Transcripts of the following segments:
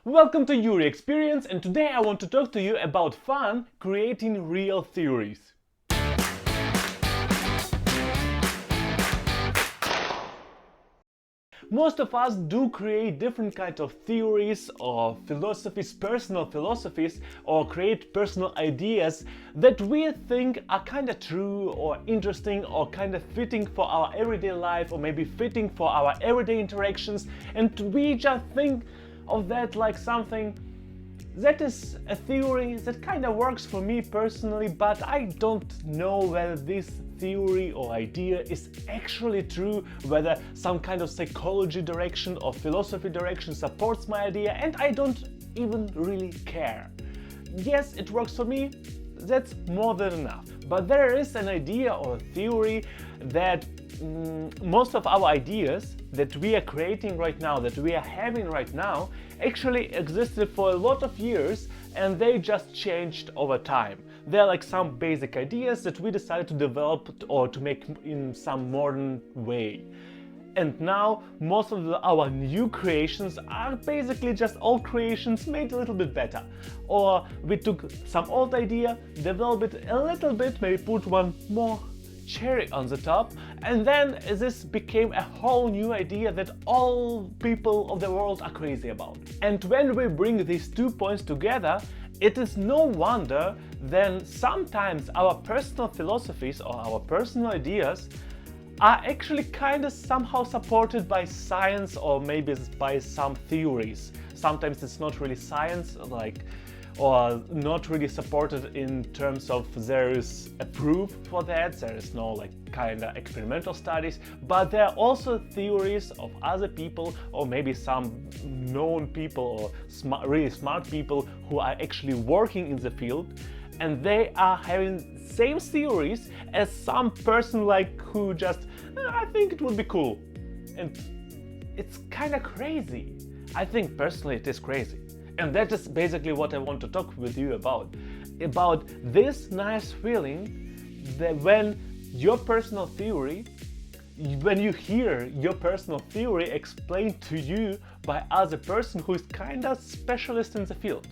Welcome to Yury Experience, and today I want to talk to you about fun creating real theories. Most of us do create different kinds of theories or philosophies, personal philosophies, or create personal ideas that we think are kind of true or interesting or kind of fitting for our everyday life or maybe fitting for our everyday interactions, and we just think of that like something that is a theory that kind of works for me personally, but I don't know whether this theory or idea is actually true, whether some kind of psychology direction or philosophy direction supports my idea, and I don't even really care. Yes, it works for me, that's more than enough. But there is an idea or theory that most of our ideas that we are creating right now, that we are having right now, actually existed for a lot of years and they just changed over time. They're like some basic ideas that we decided to develop or to make in some modern way. And now most of our new creations are basically just old creations made a little bit better. Or we took some old idea, developed it a little bit, maybe put one more cherry on the top, and then this became a whole new idea that all people of the world are crazy about. And when we bring these 2 points together, it is no wonder then sometimes our personal philosophies or our personal ideas are actually kind of somehow supported by science or maybe by some theories. Sometimes it's not really science, or not really supported in terms of there is a proof for that, there is no kind of experimental studies, but there are also theories of other people or maybe some known people or really smart people who are actually working in the field, and they are having same theories as some person who just, I think it would be cool. And it's kind of crazy. I think personally it is crazy. And that is basically what I want to talk with you about this nice feeling that when your personal theory, when you hear your personal theory explained to you by other person who is kind of specialist in the field.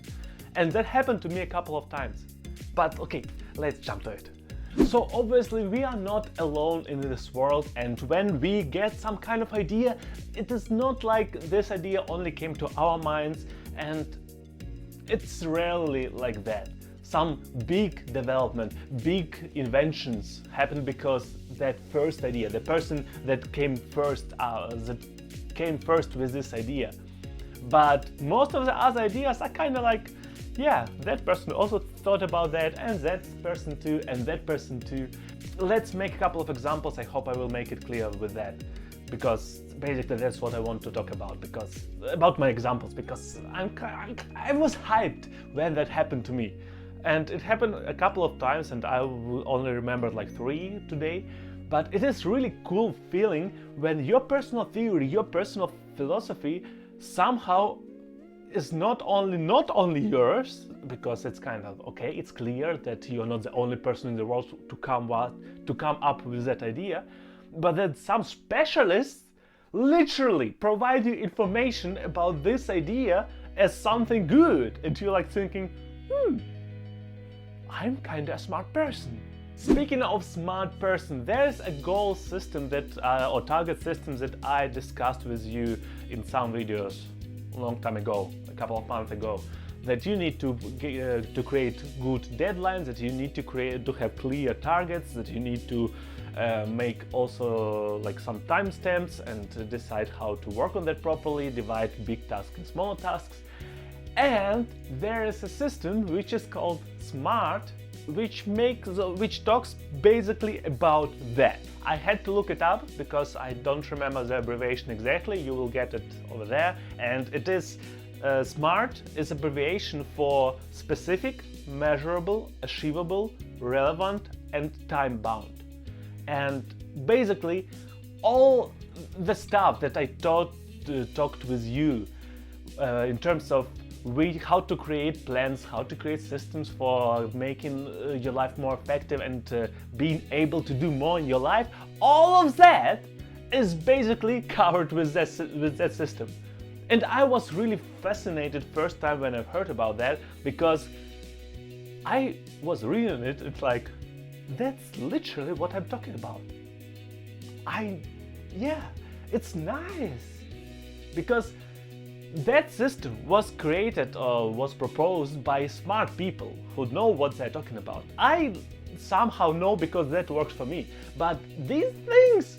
And that happened to me a couple of times. But okay, let's jump to it. So obviously we are not alone in this world, and when we get some kind of idea, it is not like this idea only came to our minds, and it's rarely like that. Some big development, big inventions happen because that first idea, the person that came first with this idea. But most of the other ideas are kind of like, yeah, that person also thought about that, and that person too, and that person too. Let's make a couple of examples. I hope I will make it clear with that, because basically that's what I want to talk about, about my examples, because I was hyped when that happened to me. And it happened a couple of times, and I only remembered 3 today. But it is really cool feeling when your personal theory, your personal philosophy somehow is not only yours, because it's kind of okay, it's clear that you're not the only person in the world to come up with that idea, but that some specialists literally provide you information about this idea as something good, and you're thinking, I'm kind of a smart person. Speaking of smart person, there's a goal system that or target system that I discussed with you in some videos a long time ago, a couple of months ago, that you need to create good deadlines, that you need to have clear targets, that you need to make also some timestamps and decide how to work on that properly, divide big tasks in smaller tasks. And there is a system which is called SMART, which talks basically about that. I had to look it up because I don't remember the abbreviation exactly. You will get it over there, and it is SMART is abbreviation for specific, measurable, achievable, relevant, and time-bound. And basically all the stuff that I talked with you in terms of how to create plans, how to create systems for making your life more effective and being able to do more in your life, all of that is basically covered with that system. And I was really fascinated first time when I heard about that, because I was reading it, it's like, that's literally what I'm talking about. Yeah, it's nice. Because that system was created or was proposed by smart people who know what they're talking about. I somehow know because that works for me. But these things,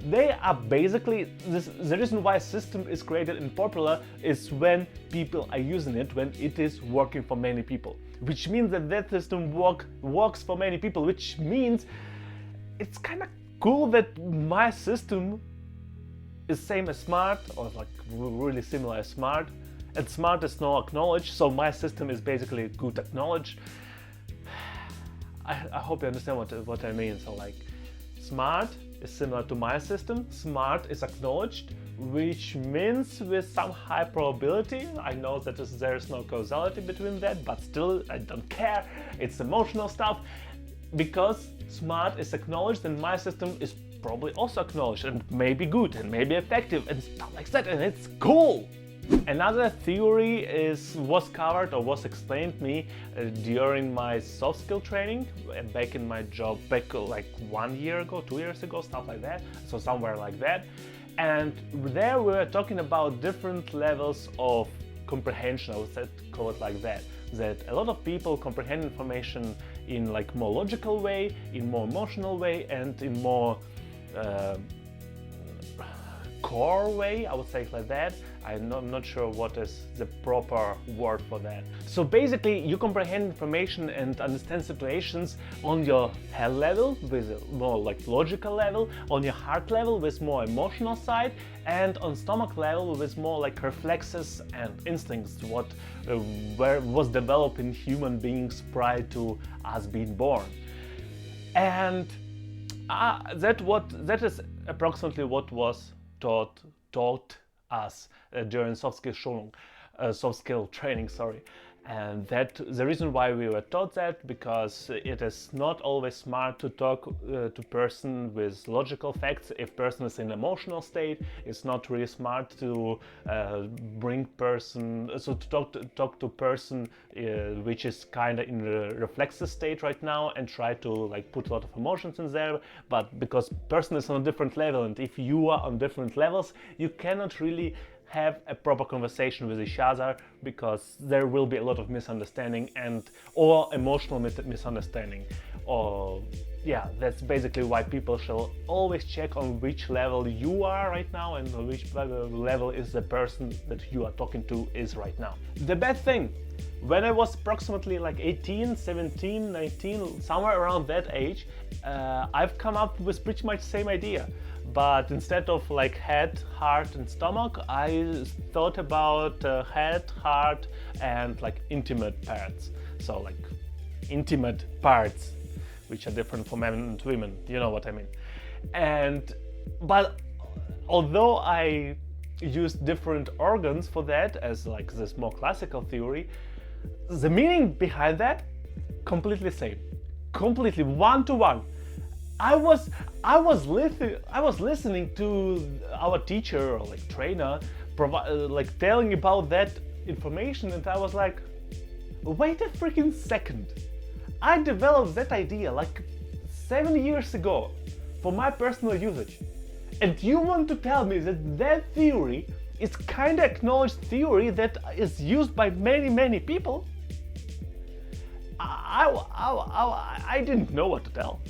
they are basically, the reason why a system is created and popular is when people are using it, when it is working for many people. Which means that that system works for many people, which means it's kind of cool that my system is same as smart, or like really similar as smart, and smart is now acknowledged, so my system is basically good acknowledged. I hope you understand what I mean. So like, smart is similar to my system, smart is acknowledged, which means with some high probability, I know that there is no causality between that, but still I don't care, it's emotional stuff, because smart is acknowledged and my system is probably also acknowledged and maybe good and maybe effective and stuff like that, and it's cool. Another theory was covered or was explained to me during my soft skill training back in my job, back like 1 year ago, 2 years ago, stuff like that, so somewhere like that. And there we were talking about different levels of comprehension, I would call it like that. That a lot of people comprehend information in like more logical way, in more emotional way, and in more core way, I would say it like that. I'm not sure what is the proper word for that. So basically, you comprehend information and understand situations on your head level with a more like logical level, on your heart level with more emotional side, and on stomach level with more like reflexes and instincts, what was developed in human beings prior to us being born. And that is approximately what was taught us during soft skill training, sorry. And that the reason why we were taught that, because it is not always smart to talk to person with logical facts. If person is in emotional state, it's not really smart to bring person, so to talk to person which is kind of in the reflexive state right now and try to like put a lot of emotions in there. But because person is on a different level, and if you are on different levels, you cannot really have a proper conversation with each other, because there will be a lot of misunderstanding or emotional misunderstanding. Or yeah, that's basically why people shall always check on which level you are right now and on which level is the person that you are talking to is right now. The bad thing, when I was approximately like 18, 17, 19, somewhere around that age, I've come up with pretty much the same idea. But instead of like head, heart and stomach, I thought about head, heart and like intimate parts. So like intimate parts, which are different for men and women, you know what I mean. But although I used different organs for that as like this more classical theory, the meaning behind that completely same, completely one-to-one. I was listening to our teacher or like trainer like telling about that information, and I was like, wait a freaking second, I developed that idea like 7 years ago for my personal usage, and you want to tell me that that theory is kind of acknowledged theory that is used by many people? I didn't know what to tell.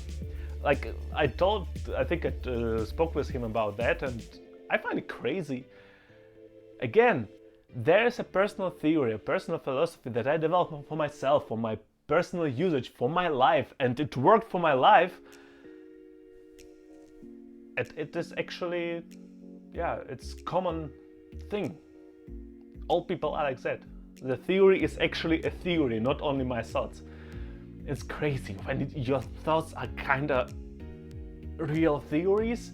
Like I think I spoke with him about that, and I find it crazy. Again, there's a personal theory, a personal philosophy that I developed for myself, for my personal usage, for my life, and it worked for my life. It is actually, yeah, it's common thing. All people are like that. The theory is actually a theory, not only my thoughts. It's crazy when your thoughts are kind of real theories.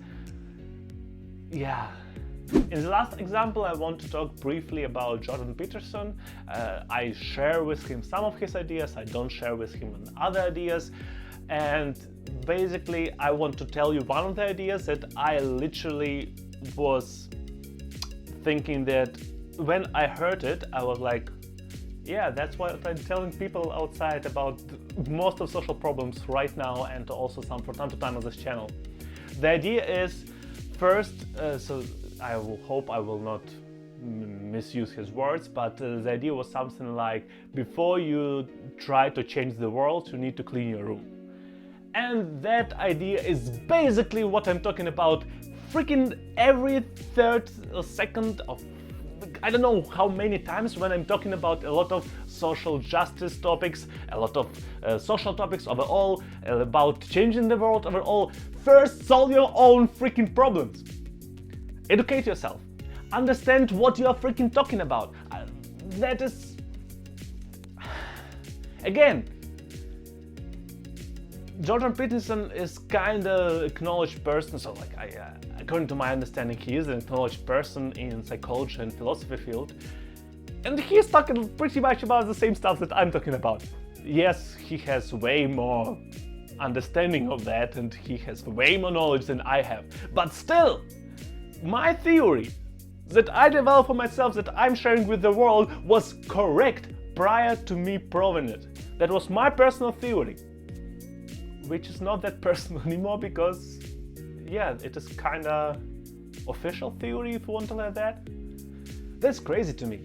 Yeah. In the last example, I want to talk briefly about Jordan Peterson. I share with him some of his ideas, I don't share with him other ideas. And basically, I want to tell you one of the ideas that I literally was thinking that when I heard it, I was like, yeah, that's what I'm telling people outside about most of social problems right now, and also some from time to time on this channel. The idea is, first, so I will hope I will not misuse his words, but the idea was something like, before you try to change the world, you need to clean your room. And that idea is basically what I'm talking about freaking every third or second of, I don't know how many times, when I'm talking about a lot of social justice topics, a lot of social topics overall, about changing the world overall. First, solve your own freaking problems. Educate yourself. Understand what you are freaking talking about. That is... Again, Jordan Peterson is kind of acknowledged person, so like according to my understanding, he is an acknowledged person in psychology and philosophy field, and he's talking pretty much about the same stuff that I'm talking about. Yes, he has way more understanding of that, and he has way more knowledge than I have, but still, my theory that I developed for myself, that I'm sharing with the world, was correct prior to me proving it. That was my personal theory, which is not that personal anymore, because yeah, it is kinda official theory, if you want to like that. That's crazy to me.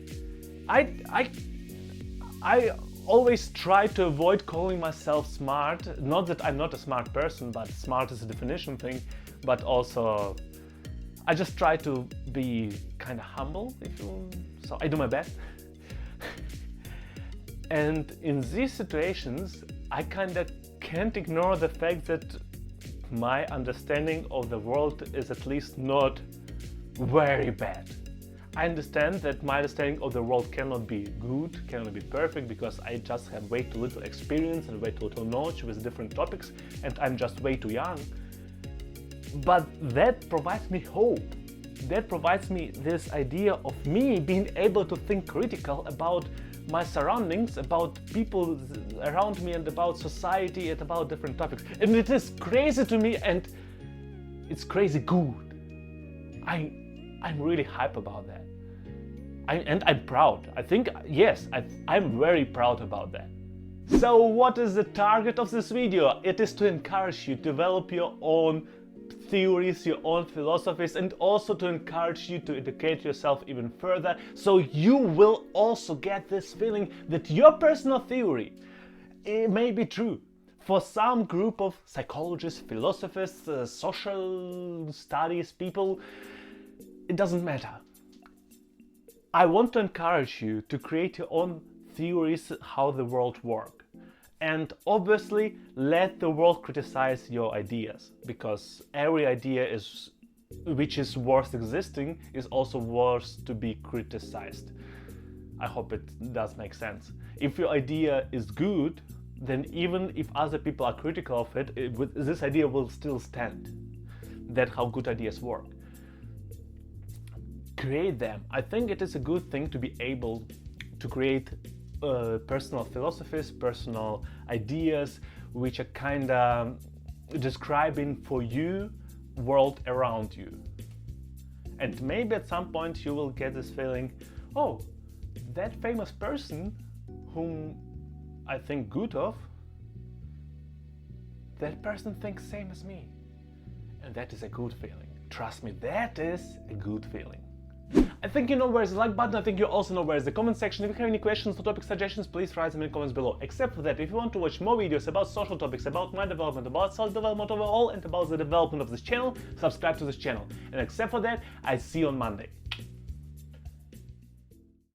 I always try to avoid calling myself smart. Not that I'm not a smart person, but smart is a definition thing, but also I just try to be kind of humble, so I do my best. And in these situations, I kind of can't ignore the fact that my understanding of the world is at least not very bad. I understand that my understanding of the world cannot be good, cannot be perfect, because I just have way too little experience and way too little knowledge with different topics, and I'm just way too young. But that provides me hope. That provides me this idea of me being able to think critical about my surroundings, about people around me, and about society, and about different topics. And it is crazy to me, and it's crazy good. I'm really hype about that. And I'm proud. I think, yes, I'm very proud about that. So what is the target of this video? It is to encourage you to develop your own theories, your own philosophies, and also to encourage you to educate yourself even further, so you will also get this feeling that your personal theory, it may be true. For some group of psychologists, philosophers, social studies people, it doesn't matter. I want to encourage you to create your own theories how the world works. And obviously, let the world criticize your ideas, because every idea which is worth existing is also worth to be criticized. I hope it does make sense. If your idea is good, then even if other people are critical of it, this idea will still stand. That's how good ideas work. Create them. I think it is a good thing to be able to create personal philosophies, personal ideas, which are kind of describing for you world around you. And maybe at some point you will get this feeling, oh, that famous person whom I think good of, that person thinks same as me. And that is a good feeling. Trust me, that is a good feeling. I think you know where's the like button. I think you also know where's the comment section. If you have any questions or topic suggestions, please write them in the comments below. Except for that, if you want to watch more videos about social topics, about my development, about self-development overall, and about the development of this channel, subscribe to this channel. And except for that, I see you on Monday.